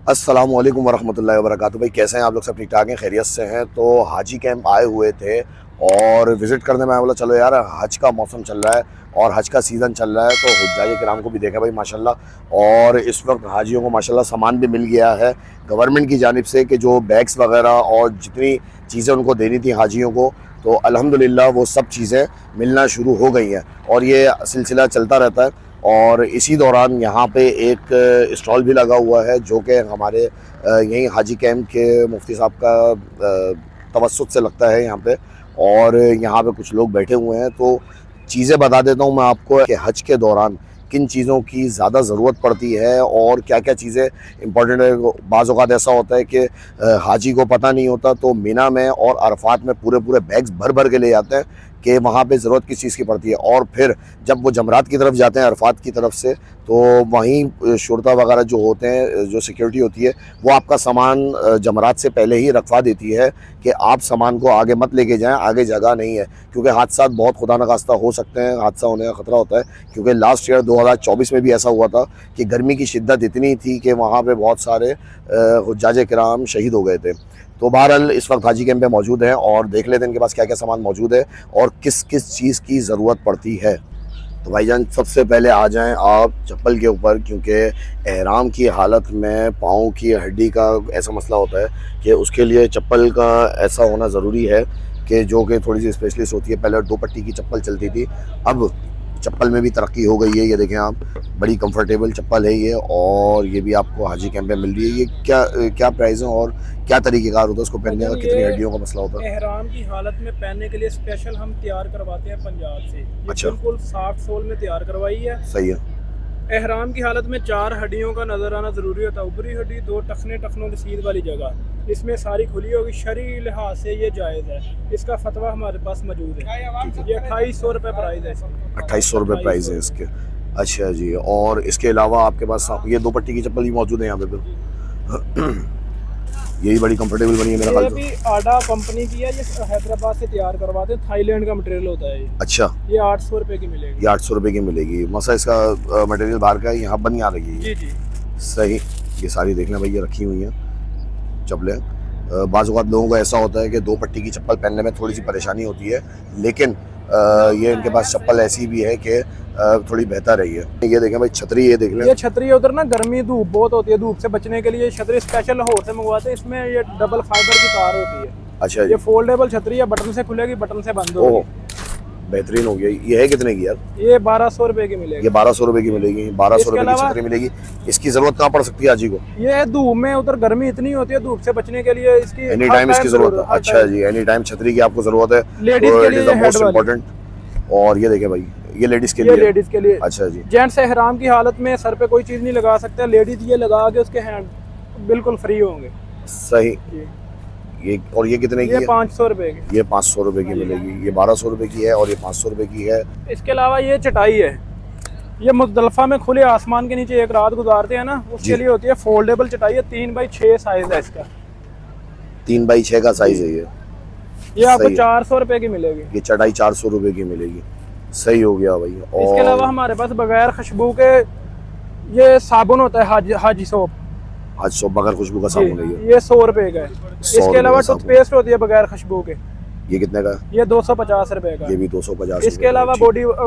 अस्सलाम वालेकुम वरहमतुल्लाहि वबरकातुहू। भाई कैसे हैं आप लोग? सब ठीक ठाक हैं, खैरियत से हैं? तो हाजी कैंप आए हुए थे और विज़िट करने में आया। बोला चलो यार, हज का मौसम चल रहा है और हज का सीज़न चल रहा है तो हुज्जाज किराम को भी देखा भाई माशाल्लाह। और इस वक्त हाजियों को माशाल्लाह सामान भी मिल गया है गवर्नमेंट की जानिब से कि जो बैग्स वगैरह और जितनी चीज़ें उनको देनी थी हाजियों को, तो अल्हम्दुलिल्लाह वो सब चीज़ें मिलना शुरू हो गई हैं और ये सिलसिला चलता रहता है। और इसी दौरान यहाँ पे एक स्टॉल भी लगा हुआ है जो कि हमारे यहीं हाजी कैंप के मुफ्ती साहब का तवस्सुत से लगता है यहाँ पे। और यहाँ पे कुछ लोग बैठे हुए हैं तो चीज़ें बता देता हूँ मैं आपको कि हज के दौरान किन चीज़ों की ज़्यादा ज़रूरत पड़ती है और क्या क्या चीज़ें इंपॉर्टेंट है। बाज़ औक़ात ऐसा होता है कि हाजी को पता नहीं होता तो मिना में और अरफात में पूरे पूरे बैग्स भर भर के ले जाते हैं कि वहाँ पे ज़रूरत किस चीज़ की पड़ती है। और फिर जब वो जमरात की तरफ जाते हैं अरफात की तरफ से, तो वहीं शुरता वगैरह जो होते हैं, जो सिक्योरिटी होती है, वो आपका सामान जमरात से पहले ही रखवा देती है कि आप सामान को आगे मत लेके जाएं, आगे जगह नहीं है। क्योंकि हादसा बहुत खुदा न खास्ता हो सकते हैं, हादसा होने का ख़तरा होता है। क्योंकि लास्ट ईयर 2024 में भी ऐसा हुआ था कि गर्मी की शिद्दत इतनी थी कि वहाँ पर बहुत सारे हुज्जाज किराम शहीद हो गए थे। तो बहरहाल इस वक्त हाजी कैंप पे मौजूद हैं और देख लेते हैं इनके पास क्या क्या सामान मौजूद है और किस किस चीज़ की ज़रूरत पड़ती है। तो भाईजान सबसे पहले आ जाएं आप चप्पल के ऊपर, क्योंकि एहराम की हालत में पाँव की हड्डी का ऐसा मसला होता है कि उसके लिए चप्पल का ऐसा होना ज़रूरी है कि जो कि थोड़ी सी स्पेशलिस्ट होती है। पहले 2 पट्टी की चप्पल चलती थी, अब चप्पल में भी तरक्की हो गई है। ये देखें आप, बड़ी कंफर्टेबल चप्पल है ये और ये भी आपको हाजी कैंप में मिल रही है। ये क्या प्राइस है और क्या तरीक़ेकार होता है उसको पहनने का, कितनी हड्डियों का मसला होता है? एहराम की हालत में पहनने के लिए स्पेशल हम तैयार करवाते हैं पंजाब से। अच्छा, बिल्कुल सॉफ्ट सोल में तैयार करवाई है। सही है। एहराम की हालत में 4 हड्डियों का नजर आना जरूरी होता है। ऊपरी हड्डी, 2 टखनों की सीध वाली जगह, इसमें सारी खुली होगी। शरई लिहाज से ये जायज़ है। इसका फतवा हमारे पास मौजूद है। ये 2800 रुपये प्राइस है इसका। 2800 रुपये प्राइस है इसके। अच्छा जी। और इसके अलावा आपके पास ये 2 पट्टी की चप्पल भी मौजूद है यहाँ पे फिर? यही बड़ी कंफर्टेबल बनी है मेरा ख्याल से। ये भी आडा कंपनी की है, ये हैदराबाद से तैयार करवाते हैं। थाईलैंड का मटेरियल होता है ये। अच्छा, ये 800 रुपये की मिलेगी। ये 800 रुपये की मिलेगी। मसा इसका मटेरियल बाहर का है, यहाँ बन आ रही है। जी जी, सही। ये सारी देख लें भाई, ये रखी हुई हैं चप्पलें। बाज़ औक़ात लोगों को ऐसा होता है कि 2 पट्टी की चप्पल पहनने में थोड़ी सी परेशानी होती है, लेकिन ये इनके पास चप्पल ऐसी भी है कि थोड़ी बेहतर है। ये देखें भाई छतरी, ये देख लें। ये छतरी उधर ना गर्मी धूप बहुत होती है, धूप से बचने के लिए छतरी स्पेशल लाहौर से मंगवाते हैं। इसमें ये डबल फाइबर की तार होती है। अच्छा, ये फोल्डेबल छतरी है, बटन से खुलेगी, बटन से बंद होगी। बेहतरीन हो गया। ये है कितने की यार? ये 1200 रुपये की मिलेगी। ये 1200 रुपये की मिलेगी। 1200 रुपये की छतरी मिलेगी। इसकी जरूरत कहाँ पड़ सकती है हाजी को? ये धूप में, उधर गर्मी इतनी होती है, धूप से बचने के लिए इसकी एनी टाइम इसकी जरूरत है। अच्छा जी, एनी टाइम छतरी की आपको जरूरत है। लेडीज के लिए मोस्ट इम्पोर्टेंट। और ये देखें भाई, ये लेडीज के लिए। लेडीज के लिए। अच्छा जी। जेंट्स एहराम की हालत में सर पे कोई चीज नहीं लगा सकते, लेडीज ये लगा के उसके हैंड बिल्कुल फ्री होंगे। सही। ये और ये कितने की है? 500 रुपए की। ये 500 रुपये की मिलेगी। ये 1200 रुपये की है और ये 500 रुपये की है। इसके अलावा ये चटाई है, ये मुज़दलिफा में खुले आसमान के नीचे एक रात गुजारते हैं ना, उसके लिए होती है। फोल्डेबल चटाई है, 3x6 साइज है इसका। 3x6 का साइज है ये आपको 400 रुपये की मिलेगी। ये चटाई 400 रुपये की मिलेगी। सही हो गया भाई। और इसके अलावा हमारे पास बगैर खुशबू के ये साबुन होता है, हाजी सोप। हाजी सोप बगैर खुशबू का साबुन है ये 100 रुपये का है। इसके अलावा टूथपेस्ट होती है बगैर खुशबू के। ये कितने का? ये 250 रुपये का। ये भी 250। इसके अलावा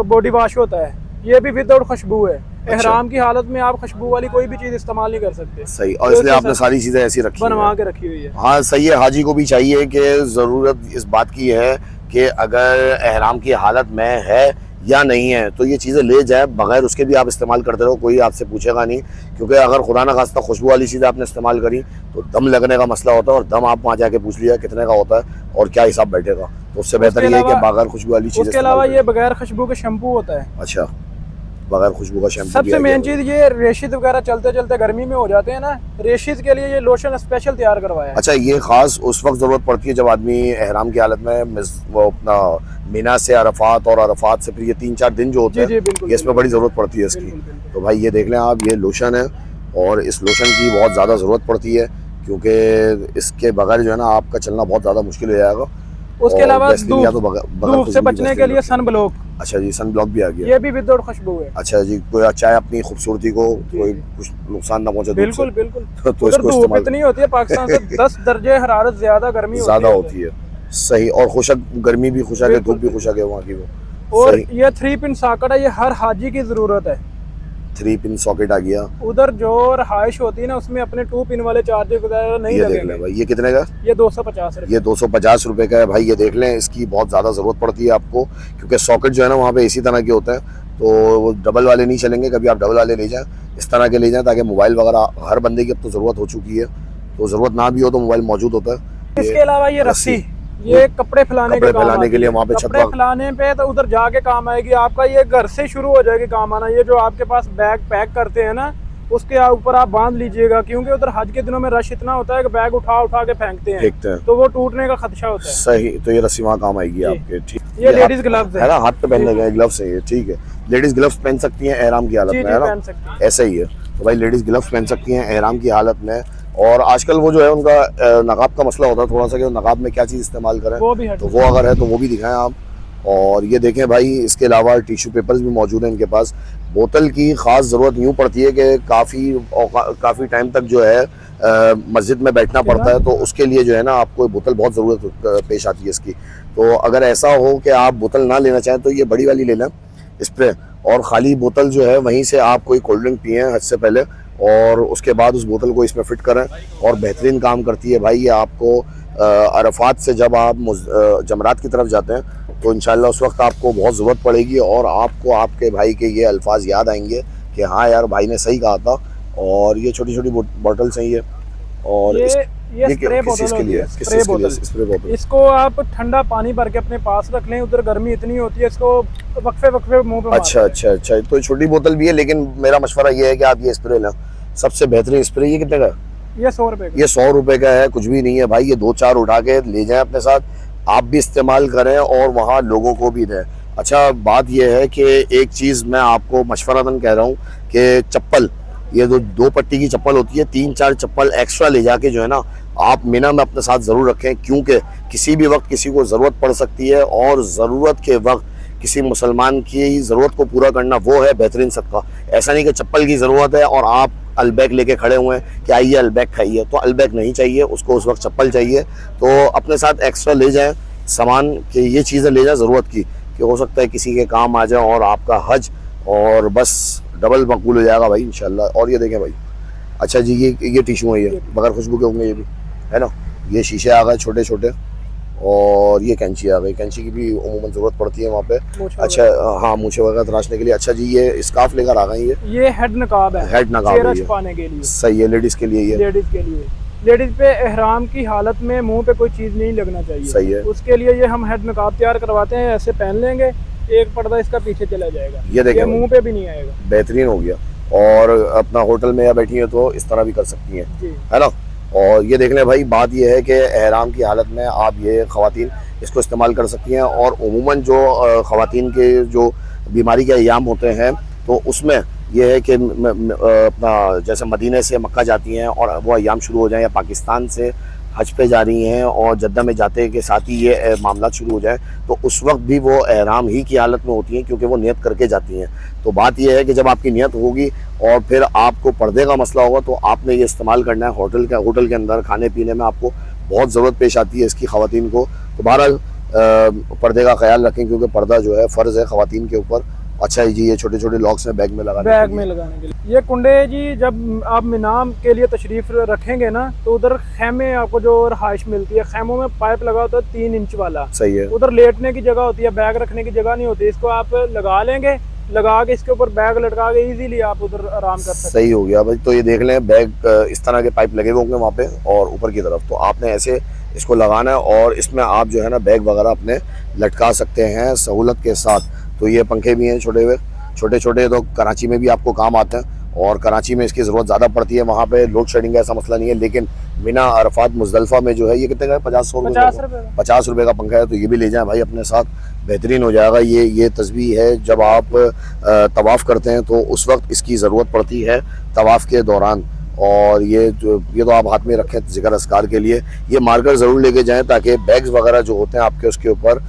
बॉडी वॉश होता है, ये भी विदाउट खुशबू है। एहराम की हालत में आप खुशबू वाली कोई भी चीज इस्तेमाल नहीं कर सकते। सही। और इसलिए आपने सारी चीजें ऐसी रखी बनवा के रखी हुई है। हाँ सही है। हाजी को भी चाहिए कि जरूरत इस बात की है कि अगर एहराम की हालत में है या नहीं है तो ये चीज़ें ले जाए, बगैर उसके भी आप इस्तेमाल करते रहो, कोई आपसे पूछेगा नहीं। क्योंकि अगर खुदा ना खास्ता खुशबू वाली चीज़ें आपने इस्तेमाल करी तो दम लगने का मसला होता है, और दम आप वहाँ जाके पूछ लिया कितने का होता है और क्या हिसाब बैठेगा, तो उससे बेहतर ये है कि बगैर खुशबू वाली चीज़। उसके अलावा ये बगैर खुशबू के शैम्पू होता है। अच्छा, बगैर खुशबू का शैम्पू। सबसे मेन चीज ये रेशिद वगैरह चलते चलते गर्मी में हो जाते हैं ना, रेशिद के लिए ये लोशन स्पेशल तैयार करवाया है। अच्छा, ये खास उस वक्त जरूरत पड़ती है जब आदमी एहराम की हालत में वो अपना मीना से अरफात और अरफात से फिर ये 3-4 दिन जो होते हैं, ये इसमें बड़ी जरूरत पड़ती है इसकी। तो भाई ये देख लें आप, ये लोशन है और इस लोशन की बहुत ज़्यादा ज़रूरत पड़ती है क्योंकि इसके बगैर जो है ना आपका चलना बहुत ज़्यादा मुश्किल हो जाएगा। उसके अलावा धूप से बचने के लिए सन ब्लॉक। अच्छा जी, सन ब्लॉक भी आ गया, ये भी विदाउट खुशबू है। अच्छा जी, कोई चाहे अपनी खूबसूरती को कोई कुछ नुकसान ना पहुंचे, बिल्कुल बिल्कुल। तो इसको धूप इतनी होती है पाकिस्तान से 10 दर्जे हरारत ज्यादा गर्मी ज्यादा होती है। सही, और खुशक गर्मी भी खुशक है, धूप भी खुशक है वहाँ की वो। और ये 3 पिन सॉकेट है, ये हर हाजी की जरूरत है। 3 पिन सॉकेट आ गया। उधर जो रहाइश होती है ना उसमें अपने 2 पिन वाले चार्जर वगैरह नहीं ये लगेंगे। देख लें भाई, ये कितने का? ये 250 रुपए। ये 250 रुपए का है भाई। ये देख लें, इसकी बहुत ज़्यादा ज़रूरत पड़ती है आपको क्योंकि सॉकेट जो है ना वहाँ पे इसी तरह के होते हैं, तो वो डबल वाले नहीं चलेंगे। कभी आप डबल वाले ले जाएं, इस तरह के ले जाएं ताकि मोबाइल वगैरह हर बंदे की अब तो ज़रूरत हो चुकी है, तो ज़रूरत ना भी हो तो मोबाइल मौजूद होता है। इसके अलावा ये रस्सी, ये कपड़े फैलाने के लिए वहाँ पे कपड़े फैलाने पे तो उधर जाके काम आएगी आपका। ये घर से शुरू हो जाएगी काम आना। ये जो आपके पास बैग पैक करते हैं ना, उसके ऊपर आप बांध लीजिएगा क्योंकि उधर हज के दिनों में रश इतना होता है कि बैग उठा उठा के फेंकते हैं, तो वो टूटने का खदशा होता है। सही, तो ये रस्सी वहाँ काम आएगी आपके। ठीक, ये लेडीज ग्लव्स है ना, हाथ पे पहनने गए ग्लव्स है ये। ठीक है, लेडीज ग्लव्स पहन सकती हैं एहराम की हालत में, है ना? ऐसा ही है, तो भाई लेडीज ग्लव्स पहन सकती हैं एहराम की हालत में। और आजकल वो जो है उनका नकाब का मसला होता है थोड़ा सा कि नकाब में क्या चीज़ इस्तेमाल करें, तो वो अगर है तो वो भी दिखाएं आप। और ये देखें भाई, इसके अलावा टिश्यू पेपर्स भी मौजूद हैं इनके पास। बोतल की ख़ास ज़रूरत यूँ पड़ती है कि काफ़ी टाइम तक जो है मस्जिद में बैठना पड़ता है, तो उसके लिए जो है ना आपको बोतल बहुत ज़रूरत पेश आती है इसकी। तो अगर ऐसा हो कि आप बोतल ना लेना चाहें तो ये बड़ी वाली ले लें स्प्रे, और ख़ाली बोतल जो है वहीं से आप कोई कोल्ड ड्रिंक पिएँ हज से पहले, और उसके बाद उस बोतल को इसमें फ़िट करें और बेहतरीन काम करती है भाई। ये आपको अरफात से जब आप जमरात की तरफ जाते हैं तो इंशाल्लाह उस वक्त आपको बहुत ज़रूरत पड़ेगी और आपको आपके भाई के ये अल्फाज याद आएंगे कि हाँ यार भाई ने सही कहा था। और ये छोटी छोटी बॉटल्स हैं ये, और ये स्प्रे बोतल, स्प्रे बोतल। इसको आप ठंडा पानी भर के अपने पास रख लें, उधर गर्मी इतनी होती है, इसको वक्फे मुंह पे अच्छा, तो छोटी बोतल भी है, लेकिन मेरा मशवरा ये है कि आप ये स्प्रे लें, सबसे बेहतरीन स्प्रे। ये कितने का? ये 100 रुपए का। ये 100 रुपए का है, कुछ भी नहीं है भाई। ये 2-4 उठा के ले जाएं अपने साथ, आप भी इस्तेमाल करें और वहाँ लोगों को भी दें। अच्छा, बात यह है कि एक चीज़ मैं आपको मशवरतन कह रहा हूँ कि चप्पल, ये 2 पट्टी की चप्पल होती है, 3-4 चप्पल एक्स्ट्रा ले जाके जो है ना आप मीना में अपने साथ ज़रूर रखें, क्योंकि किसी भी वक्त किसी को ज़रूरत पड़ सकती है और ज़रूरत के वक्त किसी मुसलमान की ज़रूरत को पूरा करना वो है बेहतरीन सदका। ऐसा नहीं कि चप्पल की ज़रूरत है और आप अलबैग लेके खड़े हुए हैं कि आइए अलबैग खाइए, तो अलबैग नहीं चाहिए उसको, उस वक्त चप्पल चाहिए। तो अपने साथ एक्स्ट्रा ले जाएं सामान कि ये चीज़ें ले जाएं ज़रूरत की, कि हो सकता है किसी के काम आ जाए और आपका हज और बस डबल मकबूल हो जाएगा भाई इंशाल्लाह। और ये देखें भाई, अच्छा जी, ये टिशू है, ये बगैर खुशबू के होंगे ये भी, है ना? ये शीशे आ गए छोटे छोटे, और ये कैंची आ गई। कैंची की भी उमूमन ज़रूरत पड़ती है वहाँ पे। अच्छा हाँ, मूछें वगैरह तराशने के लिए। अच्छा जी, ये स्कार्फ लेकर आ गए। ये हेड नकाब है, हेड नकाब है छुपाने के लिए। सही है, लेडीज़ के लिए। ये लेडीज पे एहराम की हालत में मुंह पे कोई चीज़ नहीं लगना चाहिए। सही है, उसके लिए ये हम हेड नकाब तैयार करवाते हैं, ऐसे पहन लेंगे, एक पर्दा इसका पीछे चला जाएगा, ये देखिए मुंह पे भी नहीं आएगा। बेहतरीन हो गया। और अपना होटल में या बैठी है तो इस तरह भी कर सकती हैं, है ना? और ये देख लें भाई, बात ये है कि एहराम की हालत में आप ये ख़वातीन इसको इस्तेमाल कर सकती हैं। और उमूमन जो ख़वातीन के जो बीमारी के अयाम होते हैं तो उसमें यह है कि अपना जैसे मदीने से मक्का जाती हैं और वो अयाम शुरू हो जाएं, या पाकिस्तान से हज पे जा रही हैं और जद्दा में जाते के साथ ही ये मामला शुरू हो जाए, तो उस वक्त भी वो एहराम ही की हालत में होती हैं क्योंकि वो नियत करके जाती हैं। तो बात यह है कि जब आपकी नियत होगी और फिर आपको पर्दे का मसला होगा तो आपने ये इस्तेमाल करना है। होटल के अंदर खाने पीने में आपको बहुत ज़रूरत पेश आती है इसकी ख़वातीन को। तो बहरहाल पर्दे का ख्याल रखें क्योंकि पर्दा जो है फ़र्ज़ है ख़वातीन के ऊपर। अच्छा जी, ये छोटे छोटे लॉक्स हैं बैग में लगाने के लिए। ये कुंडे जी, जब आप मीनाम के लिए तशरीफ रखेंगे ना तो उधर खैमे आपको जो रहाइश मिलती है, खैमों में पाइप लगा होता है 3 इंच वाला। सही है, उधर लेटने की जगह होती है, बैग रखने की जगह नहीं होती। इसको आप लगा लेंगे, लगा के इसके ऊपर बैग लटका के इजीली आप उधर आराम कर सकते हैं। सही हो गया भाई। तो ये देख लें, बैग इस तरह के पाइप लगे हुए होंगे वहाँ पे और ऊपर की तरफ, तो आपने ऐसे इसको लगाना है और इसमें आप जो है ना बैग वगैरह अपने लटका सकते हैं सहूलत के साथ। तो ये पंखे भी हैं छोटे हुए, छोटे छोटे तो कराची में भी आपको काम आते हैं, और कराची में इसकी ज़रूरत ज़्यादा पड़ती है, वहाँ पे लोड शेडिंग का ऐसा मसला नहीं है। लेकिन मिना, अरफात, मुजदलफा में जो है ये कितने का है? 50-100 रुपये 50 रुपये का पंखा है, तो ये भी ले जाएं भाई अपने साथ, बेहतरीन हो जाएगा। ये तस्बीह है, जब आप तवाफ़ करते हैं तो उस वक्त इसकी ज़रूरत पड़ती है तवाफ़ के दौरान। और ये तो आप हाथ में रखें ज़िक्र अस्कार के लिए। ये मार्कर ज़रूर लेके जाएं ताकि बैग्स वगैरह जो होते हैं आपके उसके ऊपर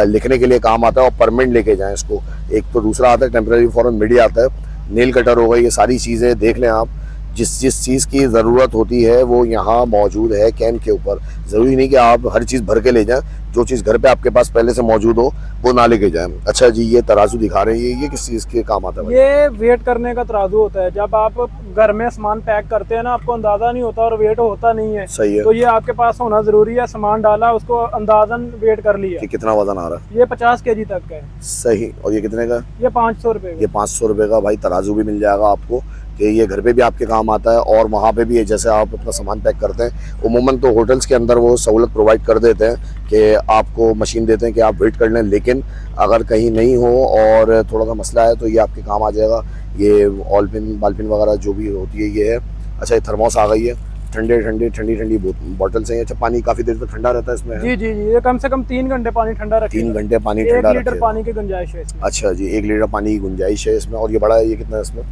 लिखने के लिए काम आता है, और परमानेंट लेके जाएं इसको। एक तो दूसरा आता है टेम्प्रेरी फॉरन मिडी आता है, नेल कटर हो गई, ये सारी चीज़ें देख लें आप। जिस चीज़ की ज़रूरत होती है वो यहाँ मौजूद है कैन के ऊपर। ज़रूरी नहीं कि आप हर चीज़ भर के ले जाएं, जो चीज़ घर पे आपके पास पहले से मौजूद हो वो ना लेके जाएं। अच्छा जी, ये तराजू दिखा रहे हैं, ये किस चीज़ के काम आता है भाई? ये वेट करने का तराजू होता है। जब आप घर में सामान पैक करते हैं ना, आपको अंदाजा नहीं होता और वेट होता नहीं है, सही है, तो ये आपके पास होना जरूरी है। सामान डाला, उसको अंदाजन वेट कर लिया कि कितना वजन आ रहा है। ये 50 kg तक का है। सही। और ये कितने का? ये 500 रुपये। ये 500 रुपये का भाई तराजू भी मिल जाएगा आपको, कि ये घर पे भी आपके काम आता है और वहाँ पे भी जैसे आप अपना सामान पैक करते हैं। उमूमन तो होटल्स के अंदर वो सहूलत प्रोवाइड कर देते हैं कि आपको मशीन देते हैं कि आप वेट कर लें, लेकिन अगर कहीं नहीं हो और थोड़ा सा मसला है तो ये आपके काम आ जाएगा। ये ऑलपिन बालपिन वगैरह जो भी होती है ये है। अच्छा, ये थर्मोस आ गई है, ठंडी बॉटल्स हैं। अच्छा, पानी काफ़ी देर तक ठंडा रहता है इसमें? जी जी जी, ये कम से कम 3 घंटे पानी ठंडा रखेगा। 3 घंटे पानी ठंडा 1 लीटर पानी की गुंजाइश है इसमें। अच्छा जी, 1 लीटर पानी की गुंजाइश है इसमें। और ये बड़ा है, ये कितना है इसमें?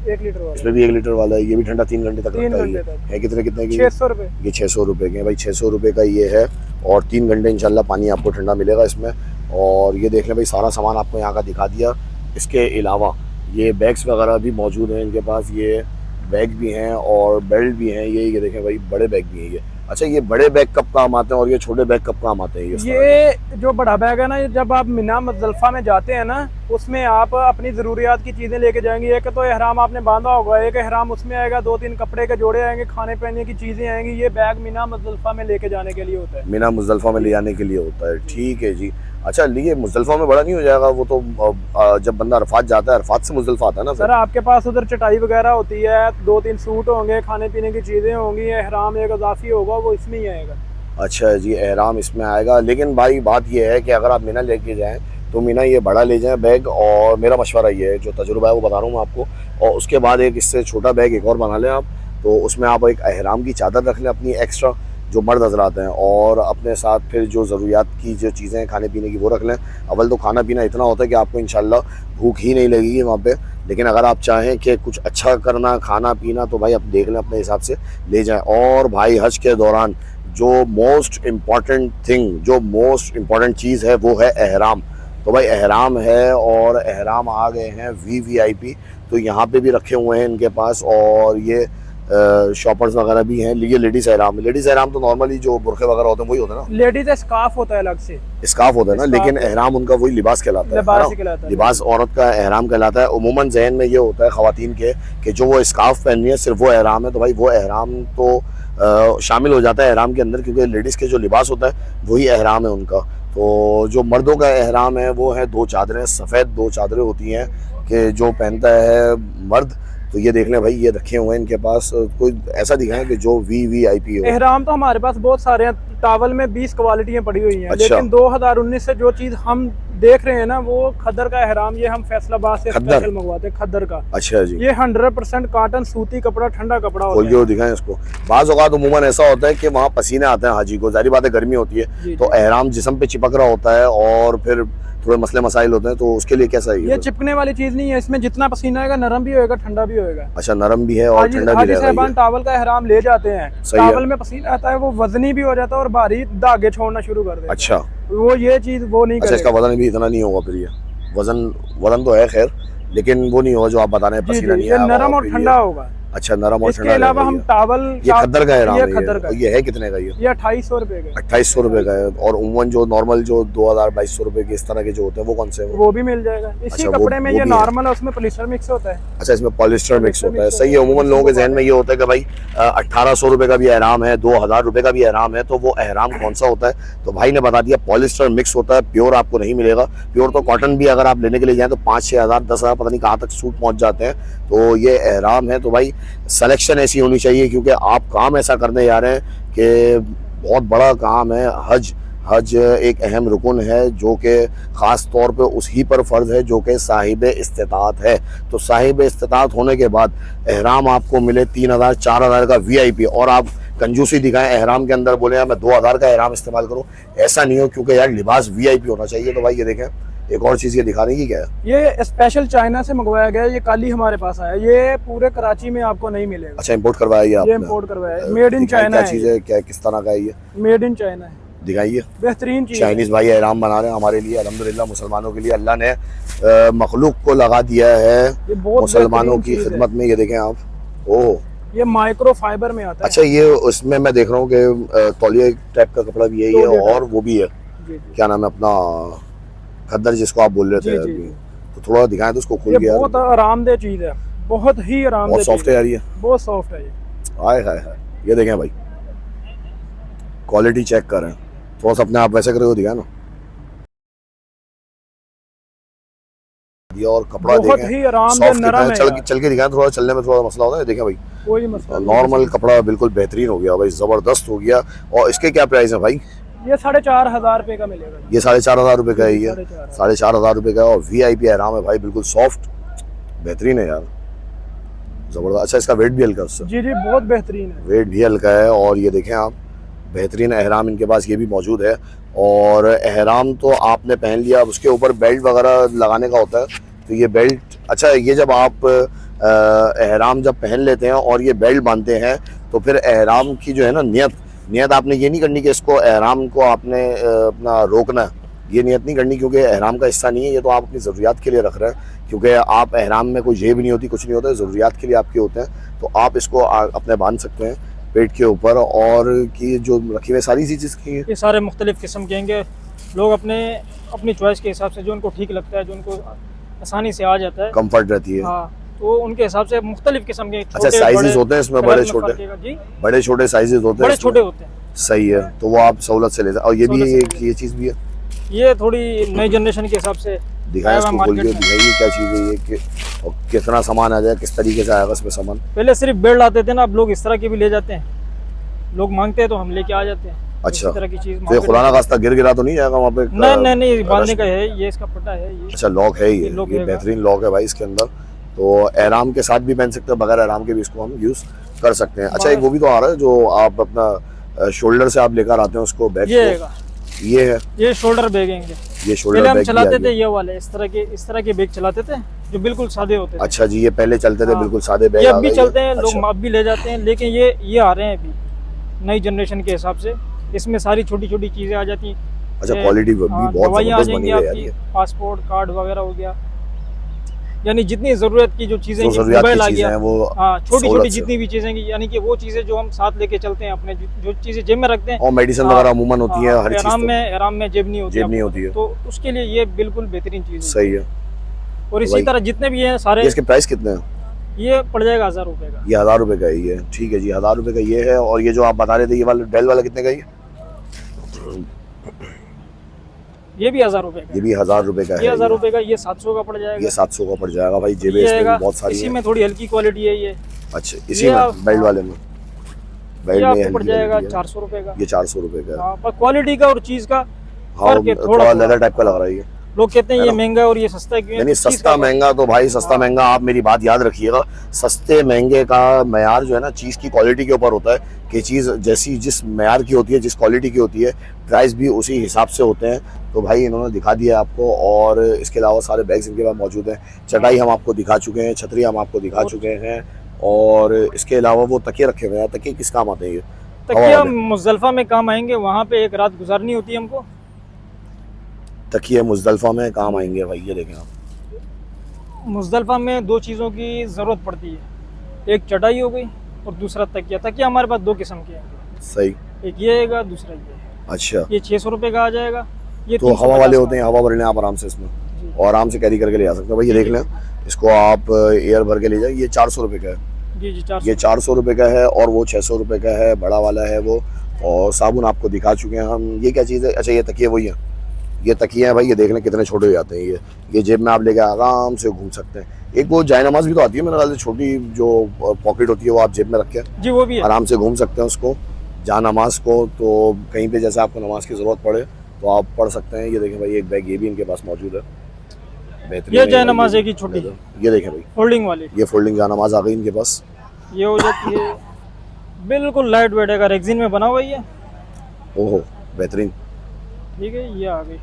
1 लीटर वाला। इसमें भी 1 लीटर वाला है, ये भी ठंडा 3 घंटे तक रखता है। कितने की? 600 रुपये। ये 600 रुपये के भाई, 600 रुपये का ये है, और 3 घंटे इंशाल्लाह पानी आपको ठंडा मिलेगा इसमें। और ये देख लें भाई, सारा सामान आपको यहाँ का दिखा दिया। इसके अलावा ये बैग्स वगैरह भी मौजूद हैं इनके पास, ये बैग भी हैं और बेल्ट भी हैं। ये देखें भाई, बड़े बैग भी हैं ये। अच्छा, ये बड़े बैग कब काम आते हैं और ये छोटे बैग कब काम आते हैं? ये जो बड़ा बैग है ना, जब आप मिना मुजदलफा में जाते हैं ना, उसमें आप अपनी ज़रूरियात की चीज़ें लेके जाएंगे। एक तो एहराम आपने बांधा होगा, एक एहराम उसमें आएगा, 2-3 कपड़े के जोड़े आएंगे, खाने पीने की चीज़ें आएंगी। ये बैग मिना मुजदलफा में लेके जाने के लिए होता है। मिना मुजदलफा में ले जाने के लिए होता है, ठीक है जी। अच्छा, ये मुजदलफा में बड़ा नहीं हो जाएगा? वो तो जब बंदा अरफात जाता है, अरफात से मुजदलफा आता है ना सर। आपके पास उधर चटाई वगैरह होती है, 2-3 सूट होंगे, खाने पीने की चीज़ें होंगी, एहराम एक इजाफी होगा, वो इसमें ही आएगा। अच्छा जी, एहराम इसमें आएगा। लेकिन भाई बात ये है कि अगर आप मीना लेके जाएं तो मीना ये बड़ा ले जाएं बैग, और मेरा मशवरा ये है, जो तजुर्बा है वो बता रहा हूँ आपको। और उसके बाद एक इससे छोटा बैग एक और बना लें आप, तो उसमें आप एक एहराम की चादर रख लें अपनी एक्स्ट्रा, जो मर्द हजरात हैं, और अपने साथ फिर जो ज़रूरियात की जो चीज़ें हैं खाने पीने की वो रख लें। अव्वल तो खाना पीना इतना होता है कि आपको इंशाल्लाह भूख ही नहीं लगेगी वहाँ पे। लेकिन अगर आप चाहें कि कुछ अच्छा करना खाना पीना, तो भाई आप देख लें, अपने हिसाब से ले जाएं। और भाई हज के दौरान जो मोस्ट इम्पॉर्टेंट चीज़ है वो है एहराम। तो भाई एहराम है, और एहराम आ गए हैं VIP, तो यहाँ पे भी रखे हुए हैं इनके पास। और ये शॉपर्स वगैरह भी हैं। ये लेडीज़ एहराम तो नॉर्मली जो बुरखे वगैरह होते हैं वही होता है ना? लेडीज स्कार्फ होता है अलग से, स्कार्फ होता है ना, लेकिन एहराम उनका वही लिबास कहलाता है। लिबास औरत का एहराम कहलाता है। उमूमन जहन में ये होता है ख़वातीन के कि जो वो स्कार्फ पहन रही है सिर्फ वो एहराम है। तो भाई वो एहराम तो शामिल हो जाता है एहराम के अंदर, क्योंकि लेडीज़ के जो लिबास होता है वही एहराम है उनका। तो जो मर्दों का एहराम है वो है 2 चादरें, सफ़ेद 2 चादरें होती हैं कि जो पहनता है मर्द। तो ये देख लें भाई, ये रखे हुए हैं इनके पास। कोई ऐसा दिखाएं कि जो VIP हो। एहराम तो हमारे पास बहुत सारे हैं, टावल में 20 क्वालिटियाँ पड़ी हुई हैं। अच्छा। लेकिन 2019 से जो चीज़ हम देख रहे हैं ना, वो खद्दर का एहराम, ये हम फैसलाबाद से स्पेशल मंगवाते हैं, खद्दर का। अच्छा जी, ये 100% कॉटन सूती कपड़ा, ठंडा कपड़ा होता है। खोल के दिखाएं इसको। बाज़ औक़ात उमूमन ऐसा होता है कि वहाँ पसीने आते हैं हाजी को, जाहिर बात है गर्मी होती है, तो एहराम जिस्म पे चिपक रहा होता है और फिर थोड़े मसले मसाइल होते हैं, तो उसके लिए कैसा है ये? चिपकने वाली चीज़ नहीं है, इसमें जितना पसीना आएगा नरम भी होएगा, ठंडा भी होएगा। अच्छा, नरम भी है और ठंडा भी रहेगा। साहबान टावल का एहराम ले जाते हैं, टावल में पसीना आता है, वो वजनी भी हो जाता है और भारी धागे छोड़ना शुरू कर देते हैं। अच्छा, वो ये चीज़ वो नहीं। अच्छा, इसका वजन भी इतना नहीं होगा फिर? ये वजन तो है खैर, लेकिन वो नहीं होगा जो आप बता रहे हैं, पसीना नहीं आएगा, नरम और ठंडा होगा। अच्छा, नरम और ठंडा। इसके अलावा हम टावल, ये खद्दर का एहराम है, खद्दर का। ये है कितने का? ये 2800 रुपए का। 2800 रुपए का है। और उमूमन जो नॉर्मल जो 2000-2200 रुपए के इस तरह के जो होते हैं वो कौन से हैं? वो भी मिल जाएगा इसी कपड़े में। ये नॉर्मल है, उसमें पॉलिस्टर मिक्स होता है। अच्छा, इसमें पॉलिस्टर मिक्स होता है, सही है। उमूमन लोगों के जहन में ये होता है कि भाई 1800 रुपए का भी एहराम है, 2000 रुपए का भी एहराम है, तो वो एहराम कौन सा होता है? तो भाई ने बता दिया, पॉलिस्टर मिक्स होता है, प्योर आपको नहीं मिलेगा। प्योर तो कॉटन भी अगर आप लेने के लिए जाएं तो 5-6 हज़ार 10 हज़ार पता नहीं कहाँ तक सूट पहुंच जाते हैं। तो ये एहराम है। तो भाई सिलेक्शन ऐसी होनी चाहिए, क्योंकि आप काम ऐसा करने जा रहे हैं कि बहुत बड़ा काम है। हज एक अहम रुकन है जो कि ख़ास तौर पे उसी पर फ़र्ज़ है जो कि साहिब इस्तिताअत है। तो साहिब इस्तिताअत होने के बाद एहराम आपको मिले 3000 4000 का VIP, और आप कंजूसी दिखाएं एहराम के अंदर बोले यार मैं 2000 का एहराम इस्तेमाल करूं, ऐसा नहीं हो, क्योंकि यार लिबास VIP होना चाहिए। तो भाई ये देखें, एक और चीज़ ये दिखाने की क्या है, ये स्पेशल चाइना से मंगवाया गया है, ये कल ही हमारे पास आया, ये पूरे कराची में आपको नहीं मिलेगा। अच्छा इंपोर्ट करवाया ये ये आपने? इंपोर्ट करवाया है, मेड इन दिखाइए चाइना क्या है। चीज़ है, क्या किस तरह का है ये, मेड इन चाइना है, दिखाइए। बेहतरीन चीज। चाइनीज़ भाई एहराम बना रहे हैं हमारे लिए, अल्हम्दुलिल्लाह मुसलमानों के लिए अल्लाह ने मखलूक को लगा दिया है ये बहुत मुसलमानों की बेहतरीन चीज़ है। खिदमत में। ये देखें आप, ओह ये माइक्रो फाइबर में आता है। अच्छा, ये उसमें मैं देख रहा हूँ कि तौलिया टाइप का कपड़ा भी यही है, तौलिया और वो भी है, जी जी क्या नाम है अपना, खद्दर जिसको आप बोल रहे जी थे जी अभी। जी। तो थोड़ा दिखाएं तो उसको खोल ये के यार, बहुत आरामदेह चीज है, बहुत ही आरामदेह। बहुत सॉफ्ट है यार ये, बहुत सॉफ्ट है ये। हाय हाय हाय। ये देखें भाई, क्वालिटी चेक करें, थोड़ा सा अपने आप वैसे करे हो, दिखाए ना, और कपड़ा बहुत देखें ही आरामदेह, सॉफ्ट कितना नरम है। है चल यार। चल के दिखाएं, थोड़ा चलने में थोड़ा मसला होता है। देखें भाई, कोई मसला नहीं। नॉर्मल कपड़ा बिल्कुल बेहतरीन हो गया भाई, जबरदस्त हो गया। और इसके क्या प्राइस है भाई? ये 4500 रुपए का मिलेगा। ये 4500 रुपए का है, ये 4500। 4500 रुपए का है, और VIP एहराम है भाई, बिल्कुल सॉफ्ट बेहतरीन है यार, जबरदस्त। अच्छा इसका वेट भी हल्का है उससे, जी जी बहुत बेहतरीन है। वेट भी हल्का है। और ये देखें आप, बेहतरीन एहराम इनके पास ये भी मौजूद है। और एहराम तो आपने पहन लिया, अब उसके ऊपर बेल्ट वगैरह लगाने का होता है, तो ये बेल्ट, अच्छा ये जब आप एहराम जब पहन लेते हैं और ये बेल्ट बांधते हैं, तो फिर एहराम की जो है ना नियत आपने ये नहीं करनी कि इसको एहराम को आपने अपना रोकना है, ये नियत नहीं करनी, क्योंकि एहराम का हिस्सा नहीं है ये, तो आप अपनी ज़रूरियात के लिए रख रहे हैं। क्योंकि आप एहराम में कोई जेब नहीं होती, कुछ नहीं होता है, ज़रूरियात के लिए आपके होते हैं, तो आप इसको अपने बांध सकते हैं पेट के ऊपर। और कि जो रखी हुई सारी चीज़ की ये सारे मुख्तलिफ़ किस्म के हैं, लोग अपनी चॉइस के हिसाब से जो उनको ठीक लगता है, जो उनको आसानी से आ जाता है, कंफर्ट रहती है। हाँ, तो उनके हिसाब से मुख्तलिफ किस्म के अच्छा साइजेस होते हैं इसमें, बड़े छोटे, जी बड़े छोटे साइजेस होते हैं बड़े इसमें? छोटे होते हैं। सही है, तो वो आप सहूलत से ले सकते। और ये भी सहूलत से ये चीज़ भी है, ये थोड़ी नई जनरेशन के हिसाब से दिखाएं इसको खोल के, मार्केट में। दिखाइए क्या चीज़ है ये, और कितना सामान आ जाए, किस तरीके से आएगा इसमें सामान। पहले सिर्फ बेल्ट आते थे ना, अब लोग इस तरह के भी ले जाते हैं, लोग मांगते हैं तो हम लेके आ जाते हैं। अच्छा, इस तरह की चीज़ तो ये खुदा ना खास्ता गिर गिरा तो नहीं जाएगा वहाँ पे? नहीं बांधने का है, ये इसका पट्टा है ये। अच्छा लॉक है ये लॉक ये है। बेहतरीन लॉक है भाई इसके अंदर, तो एहराम के साथ भी पहन सकते हैं, बगैर एहराम के भी इसको हम यूज़ कर सकते हैं। अच्छा एक वो भी तो आ रहा है जो आप अपना शोल्डर से आप लेकर आते हैं उसको, बैग ये को, ये है, ये शोल्डर बैगेंगे। ये शोल्डर पहले हम बैग चलाते भी थे आ गया। ये वाले, इस तरह के बैग चलाते थे जो बिल्कुल सादे होते थे। अच्छा जी, ये पहले चलते थे हाँ। बिल्कुल सादे बैग, ये आ अब भी गए चलते हैं, ये। लोग अच्छा, अब भी ले जाते हैं, लेकिन ये आ रहे हैं अभी नई जनरेशन के हिसाब से, इसमें सारी छोटी छोटी चीज़ें आ जाती हैं। अच्छा क्वालिटी भी हाँ, बहुत दवाइयाँ आ जबरदस्त बनी जाएंगी है यार आपकी, ये, पासपोर्ट कार्ड वगैरह हो गया, यानी जितनी ज़रूरत की जो चीज़ें, जो ज़रूरियात मोबाइल आ की चीज़ें गया, हैं वो हाँ छोटी सहूलत छोटी से। जितनी भी चीज़ें, यानी कि वो चीज़ें जो हम साथ लेके चलते हैं अपने, जो चीज़ें जेब में रखते हैं। और मेडिसिन हाँ, वगैरह अमूमन होती है, हर चीज़ एहराम में जेब नहीं होती, जेब नहीं आपको होती है। तो उसके लिए ये बिल्कुल बेहतरीन चीज़ है। सही है। और तो इसी भाई, तरह जितने भी हैं सारे, ये इसके प्राइस कितने हैं? ये पड़ जाएगा 1000 रुपये का। ये 1000 रुपए का ही है, ठीक है जी, 1000 रुपए का ये है। और ये जो आप बता रहे थे ये वाला डेल वाला कितने का है? ये भी 1000 रुपये का। ये भी 1000 रुपए का ये है। 1000 रुपये का, ये 700 का पड़ जाएगा। ये 700 का पड़ जाएगा भाई, जेबें ये इसमें भी आएगा, बहुत सारी इसी हैं। में थोड़ी हल्की क्वालिटी है ये। अच्छा इसी ये में आप- बेल्ट वाले में, ये बेल्ट में आपको पड़ हल्की जाएगा क्वालिटी है। 400 रुपये का। ये 400 रुपए का है। हाँ, पर क्वालिटी का और चीज़ का हाँ फर्क है थोड़ा लेदर टाइप का लग रहा है ये। लोग कहते हैं है ये ना? महंगा है और ये सस्ता क्यों है? यानी किस चीज़ सस्ता का? महंगा, तो भाई सस्ता महंगा आप मेरी बात याद रखिएगा, सस्ते महंगे का मयार जो है ना चीज़ की क्वालिटी के ऊपर होता है, कि चीज़ जैसी जिस मयार की होती है, जिस क्वालिटी की होती है, प्राइस भी उसी हिसाब से होते हैं। तो भाई इन्होंने दिखा दिया आपको, और इसके अलावा सारे बैग्स इनके पास मौजूद हैं। चटाई हम आपको दिखा चुके हैं, छतरी हम आपको दिखा चुके हैं, और इसके अलावा वो तकिए रखे हुए हैं। तकिए किस काम आते हैं ये? तकिया मुज़्ज़लिफ़ा में काम आएंगे, वहाँ पे एक रात गुजारनी होती है हमको। तकिए मुज़्ज़लिफ़ा में काम आएंगे भाई, ये देखें आप। मुज़्ज़लिफ़ा में 2 चीज़ों की ज़रूरत पड़ती है, एक चटाई हो गई और दूसरा तकिया। तकिया हमारे पास 2 किस्म के हैं, सही, एक ये आएगा, दूसरा ये है। अच्छा ये 600 रुपये का आ जाएगा। ये तो 350 हवा वाले का। होते हैं, हवा भर लें आप आराम से इसमें, जी। और आराम से कैरी करके ले जा सकते हैं भाई। ये देख लें, इसको आप एयर भर के ले जाए। ये 400 रुपये का है, जी जी 400। ये 400 रुपये का है, और वो 600 रुपये का है, बड़ा वाला है वो। और साबुन आपको दिखा चुके हैं हम। ये क्या चीज़ है? अच्छा ये तकिए वही है, ये तकिए हैं भाई, ये देख लें कितने छोटे हो जाते हैं ये जेब में आप लेके आराम से घूम सकते हैं। एक वो जायनमाज भी तो आती है मेरे ख्याल से, छोटी जो पॉकेट होती है, वो आप जेब में रख के जी वो भी है। आराम से घूम सकते हैं उसको, जा नमाज को, तो कहीं पे जैसे आपको नमाज की ज़रूरत पड़े तो आप पढ़ सकते हैं। ये देखें भाई, एक बैग ये भी इनके पास मौजूद है, बेहतरीन ये है। जय नमाज है की छोटी ये देखें भाई, फोल्डिंग वाली, ये फोल्डिंग जा नमाज आ गई इनके पास। ये हो जाती है बिल्कुल लाइट वेट है, रेक्सिन में बना हुआ ही है। ओहो बेहतरीन। ठीक है, ये आ गई।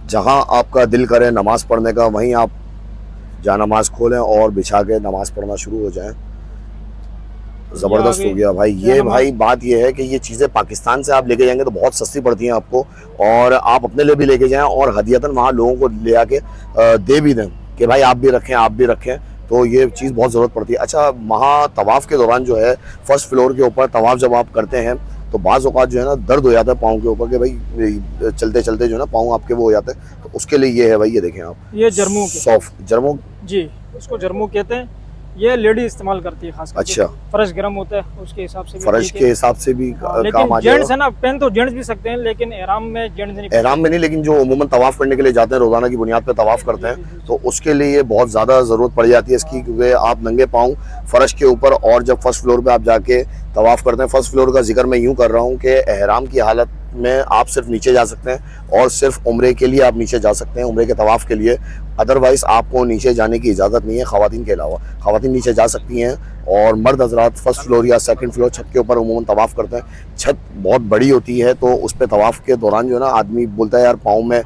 जहाँ आपका दिल करे नमाज पढ़ने का, वहीं आप जा नमाज खोलें और बिछा के नमाज पढ़ना शुरू हो जाएं। ज़बरदस्त हो गया भाई। ये भाई बात ये है कि ये चीज़ें पाकिस्तान से आप लेके जाएंगे तो बहुत सस्ती पड़ती हैं आपको, और आप अपने लिए भी लेके जाएं और हदियतन वहाँ लोगों को ले आके दे भी दें कि भाई आप भी रखें, आप भी रखें। तो ये चीज़ बहुत ज़रूरत पड़ती है। अच्छा, वहाँ तवाफ़ के दौरान जो है, फर्स्ट फ्लोर के ऊपर तवाफ़ जब आप करते हैं तो बाज़ औक़ात जो है ना दर्द हो जाता है पाँव के ऊपर, कि भाई चलते चलते जो है ना पाँव आपके वो हो जाते हैं। तो उसके लिए ये है भाई, ये देखें आप, ये जर्मू के, सॉफ्ट जर्मू जी इसको जर्मू कहते हैं। ये लेडी इस्तेमाल करती है खास करके। अच्छा, फर्श गर्म होता है उसके हिसाब से भी फर्श ठीक के है। हिसाब से भी काम आ लेकिन जाएगा। जेंट्स है ना, पहन तो जेंट्स भी सकते हैं, लेकिन एहराम में जेंट्स नहीं। एहराम में नहीं, लेकिन जो उमूमन तवाफ़ करने के लिए जाते हैं, रोज़ाना की बुनियाद पे तवाफ़ करते हैं, तो उसके लिए ये बहुत ज़्यादा ज़रूरत पड़ जाती है इसकी, क्योंकि आप नंगे पाँव फर्श के ऊपर, और जब फर्स्ट फ्लोर पे आप जाके तवाफ़ करते हैं, फर्स्ट फ्लोर का जिक्र मैं यूँ कर रहा हूँ कि एहराम की हालत में आप सिर्फ नीचे जा सकते हैं, और सिर्फ उम्रे के लिए आप नीचे जा सकते हैं, उम्रे के तवाफ़ के लिए। अदरवाइज़ आपको नीचे जाने की इजाज़त नहीं है ख़वातीन के अलावा। ख़वातीन नीचे जा सकती हैं, और मर्द हज़रात फर्स्ट फ्लोर या सेकंड फ्लोर छत के ऊपर उमूमन तवाफ़ करते हैं। छत बहुत बड़ी होती है, तो उस पर तवाफ़ के दौरान जो है ना आदमी बोलता है यार पाँव में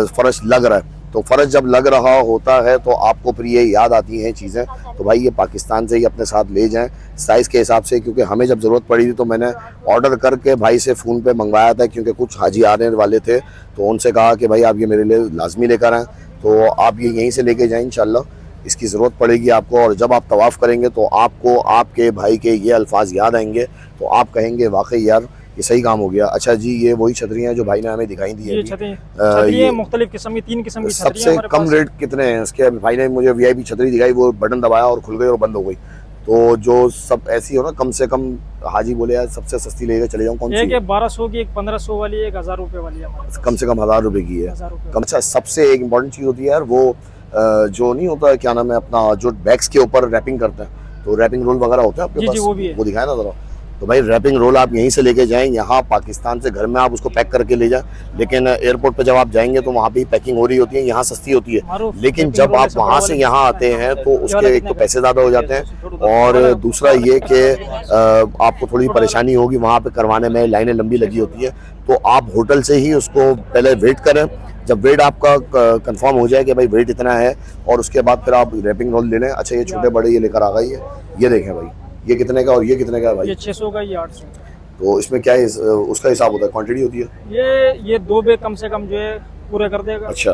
फ़र्श लग रहा है। तो फ़र्श जब लग रहा होता है तो आपको फिर ये याद आती हैं चीज़ें। तो भाई ये पाकिस्तान से ही अपने साथ ले जाएं साइज़ के हिसाब से, क्योंकि हमें जब ज़रूरत पड़ी थी तो मैंने ऑर्डर करके भाई से फ़ोन पे मंगवाया था, क्योंकि कुछ हाजी आने वाले थे, तो उनसे कहा कि भाई आप ये मेरे लिए लाजमी लेकर आएँ। तो आप ये यहीं से लेके जाएं इंशाल्लाह, इसकी ज़रूरत पड़ेगी आपको। और जब आप तवाफ़ करेंगे तो आपको आपके भाई के ये अल्फाज याद आएंगे, तो आप कहेंगे वाकई यार ये सही काम हो गया। अच्छा जी, ये वही छतरियाँ हैं जो भाई ने हमें दिखाई दी ये है। छतरियाँ मुख्तलिफ किस्म की, 3 किस्म की छतरियाँ सबसे हमारे कम पास। रेट कितने हैं इसके? अभी भाई ने मुझे वीआईपी छतरी दिखाई, वो बटन दबाया और खुल गई और बंद हो गई। तो जो सब ऐसी हो ना, कम से कम हाजी बोले यार सबसे सस्ती लेकर चले जाऊँ, कौन सी? एक है 1200 की, एक 1500 वाली, एक 1000 रुपए वाली है हमारे पास। कम से कम 1000 रुपए की है। 1000 रुपए। कम। अच्छा, सबसे एक इम्पॉर्टेंट चीज़ होती है यार, वो जो नहीं होता क्या नाम है अपना, जो बैग्स के ऊपर रैपिंग करते हैं, तो रैपिंग रोल वगैरह होता है आपके पास? जी, वो भी है। वो दिखाए ना ज़रा। तो भाई रैपिंग रोल आप यहीं से लेके जाएं, यहाँ पाकिस्तान से घर में आप उसको पैक करके ले जाएं, लेकिन एयरपोर्ट पे जब आप जाएंगे तो वहाँ पे पैकिंग हो रही होती है, यहाँ सस्ती होती है। लेकिन जब आप वहाँ से यहाँ आते हैं तो उसके एक तो पैसे ज़्यादा हो जाते हैं, और दूसरा ये कि आपको थोड़ी परेशानी होगी वहाँ पे करवाने में, लाइनें लंबी लगी होती है। तो आप होटल से ही उसको पहले वेट करें, जब वेट आपका कंफर्म हो जाए कि भाई वेट इतना है, और उसके बाद फिर आप रैपिंग रोल ले लें। अच्छा, ये छोटे बड़े ये लेकर आ गई है, ये देखें भाई, ये कितने का और ये कितने का है भाई? ये 600 का, ये 800। तो इसमें क्या है, उसका हिसाब होता है, क्वांटिटी होती है? ये 2 बैग कम से कम जो है पूरे कर देगा। अच्छा,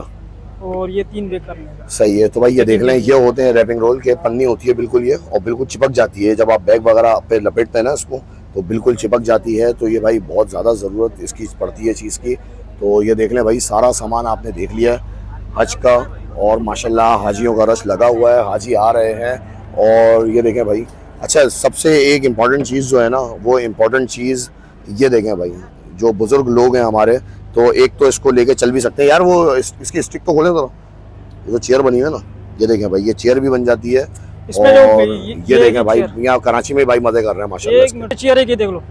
और ये 3 बैग कर लेगा। सही है। तो भाई ये देख लें, ये होते हैं रैपिंग रोल के, पन्नी होती है बिल्कुल ये, और बिल्कुल चिपक जाती है जब आप बैग वगैरह पे लपेटते हैं ना इसको, तो बिल्कुल चिपक जाती है। तो ये भाई बहुत ज़्यादा ज़रूरत इसकी पड़ती है चीज़ की। तो ये देख लें भाई, सारा सामान आपने देख लिया है हज का, और माशाल्लाह हाजियों का रश लगा हुआ है, हाजी आ रहे हैं। और ये देखें भाई, अच्छा सबसे एक इम्पॉर्टेंट चीज़ जो है ना, वो इम्पॉर्टेंट चीज़ ये देखें भाई, जो बुज़ुर्ग लोग हैं हमारे, तो एक तो इसको लेके चल भी सकते हैं यार। वो इसकी स्टिक तो खोलें तो, ये तो चेयर बनी है ना, ये देखें भाई, ये चेयर भी बन जाती है। इसमें जो और ये देखें भाई, यहाँ कराची में भाई मज़े कर रहे हैं माशाल्लाह। एक मिनट, चेयर है ये देख लो,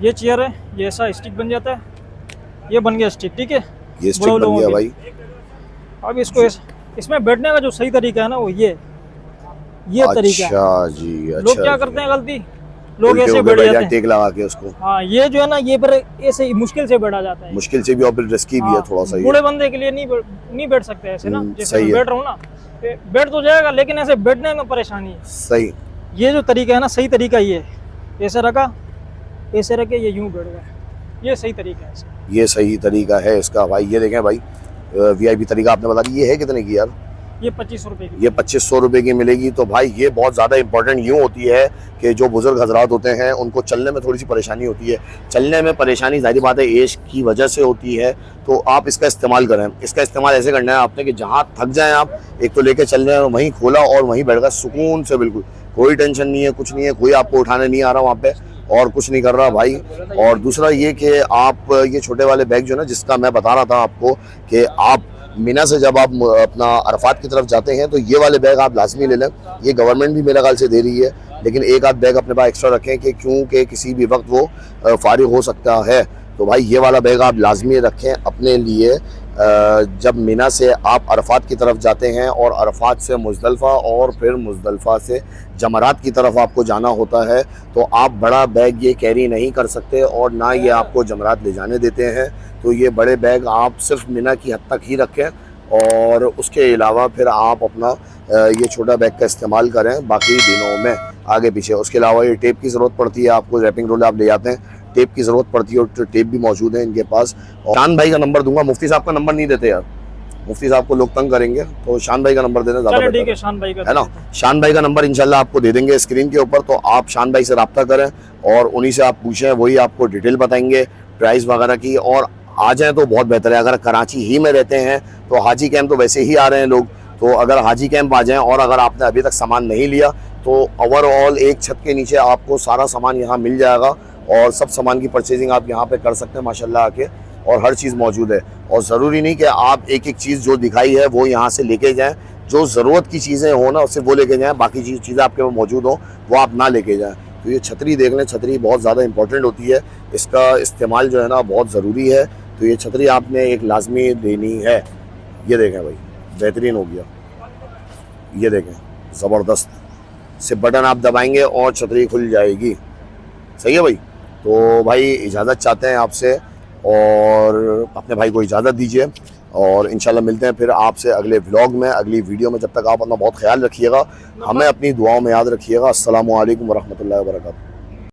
ये चेयर है, ये ऐसा स्टिक बन जाता है, ये बन गया स्टिक, ठीक है, ये स्टिक बन गया भाई। अब इसको इसमें बैठने का जो सही तरीका है ना, वो ये तरीका है। अच्छा जी, अच्छा। लोग क्या करते हैं गलती, लोग ऐसे बैठ जाते हैं टेक लगा के उसको। हाँ, ये जो है ना, ये पर ऐसे मुश्किल से बैठा जाता है, मुश्किल से भी, और फिर रिस्की भी है थोड़ा सा। बूढ़े बंदे के लिए नहीं बैठ सकते ऐसे ना, जैसे मैं बैठ रहा हूँ ना, बैठ तो जाएगा, लेकिन ऐसे बैठने में परेशानी है। सही। ये जो तरीका है ना, सही तरीका ये है, ऐसे रखा, ऐसे रखे, ये यूं बैठ गया, ये सही तरीका है इसका। ये सही तरीका है इसका भाई। ये देखें भाई, वीआईपी तरीका आपने बता दी। ये है कितने की यार? ये 2500 रुपए की। ये 2500 रुपए की मिलेगी। तो भाई ये बहुत ज़्यादा इंपॉर्टेंट यूँ होती है कि जो बुजुर्ग हजरात होते हैं उनको चलने में थोड़ी सी परेशानी होती है। चलने में परेशानी जाहिर बात है एज की वजह से होती है, तो आप इसका इस्तेमाल करें। इसका इस्तेमाल ऐसे करना है आपने कि जहाँ थक जाएं आप, एक तो लेके चल रहे हैं, वहीं खोला और वहीं बैठ गया सुकून से, बिल्कुल कोई टेंशन नहीं है, कुछ नहीं है, कोई आपको उठाने नहीं आ रहा वहाँ पे, और कुछ नहीं कर रहा भाई। और दूसरा ये कि आप ये छोटे वाले बैग जो है ना, जिसका मैं बता रहा था आपको कि आप मीना से जब आप अपना अरफात की तरफ जाते हैं तो ये वाले बैग आप लाजमी ले लें। ये गवर्नमेंट भी मेरे ख्याल से दे रही है, लेकिन एक आध बैग अपने पास एक्स्ट्रा रखें कि क्योंकि किसी भी वक्त वो फारिग हो सकता है। तो भाई ये वाला बैग आप लाजमी रखें अपने लिए। जब मिना से आप अरफात की तरफ जाते हैं और अरफात से मुज़दलिफ़ा और फिर मुज़दलिफ़ा से जमरात की तरफ आपको जाना होता है, तो आप बड़ा बैग ये कैरी नहीं कर सकते और ना ये आपको जमरात ले जाने देते हैं। तो ये बड़े बैग आप सिर्फ मिना की हद तक ही रखें और उसके अलावा फिर आप अपना ये छोटा बैग का इस्तेमाल करें बाकी दिनों में आगे पीछे। उसके अलावा ये टेप की ज़रूरत पड़ती है आपको, रैपिंग रोल आप ले जाते हैं, टेप की ज़रूरत पड़ती है और टेप भी मौजूद है इनके पास। और शान भाई का नंबर दूंगा, मुफ्ती साहब का नंबर नहीं देते यार, मुफ्ती साहब को लोग तंग करेंगे, तो शान भाई का नंबर देना ज़्यादा चलो बेहतर ठीक है, शान भाई का है ना। शान भाई का नंबर इंशाल्लाह आपको दे देंगे स्क्रीन के ऊपर, तो आप शान भाई से रब्ता करें और उन्हीं से आप पूछें, वही आपको डिटेल बताएंगे प्राइस वगैरह की। और आ जाएँ तो बहुत बेहतर है। अगर कराची ही में रहते हैं तो हाजी कैंप तो वैसे ही आ रहे हैं लोग, तो अगर हाजी कैंप आ जाएँ और अगर आपने अभी तक सामान नहीं लिया तो ओवरऑल एक छत के नीचे आपको सारा सामान यहाँ मिल जाएगा और सब सामान की परचेजिंग आप यहाँ पे कर सकते हैं माशाल्लाह आके, और हर चीज़ मौजूद है। और ज़रूरी नहीं कि आप एक एक चीज़ जो दिखाई है वो यहाँ से लेके जाएं, जो ज़रूरत की चीज़ें हो ना उससे वो लेके जाएं, बाकी चीज़ें आपके पास मौजूद हो वो आप ना लेके जाएं। तो ये छतरी देख लें, छतरी बहुत ज़्यादा इंपॉर्टेंट होती है, इसका इस्तेमाल जो है ना बहुत ज़रूरी है। तो ये छतरी आपने एक लाजमी देनी है। ये देखें भाई, बेहतरीन हो गया, ये देखें ज़बरदस्त, सिर्फ बटन आप दबाएंगे और छतरी खुल जाएगी। सही है भाई। तो भाई इजाज़त चाहते हैं आपसे और अपने भाई को इजाज़त दीजिए और इंशाल्लाह मिलते हैं फिर आपसे अगले व्लॉग में, अगली वीडियो में। जब तक आप अपना बहुत ख्याल रखिएगा, हमें अपनी दुआओं में याद रखिएगा। अस्सलामु अलैकुम वरहमतुल्लाहि वबरकातुहू।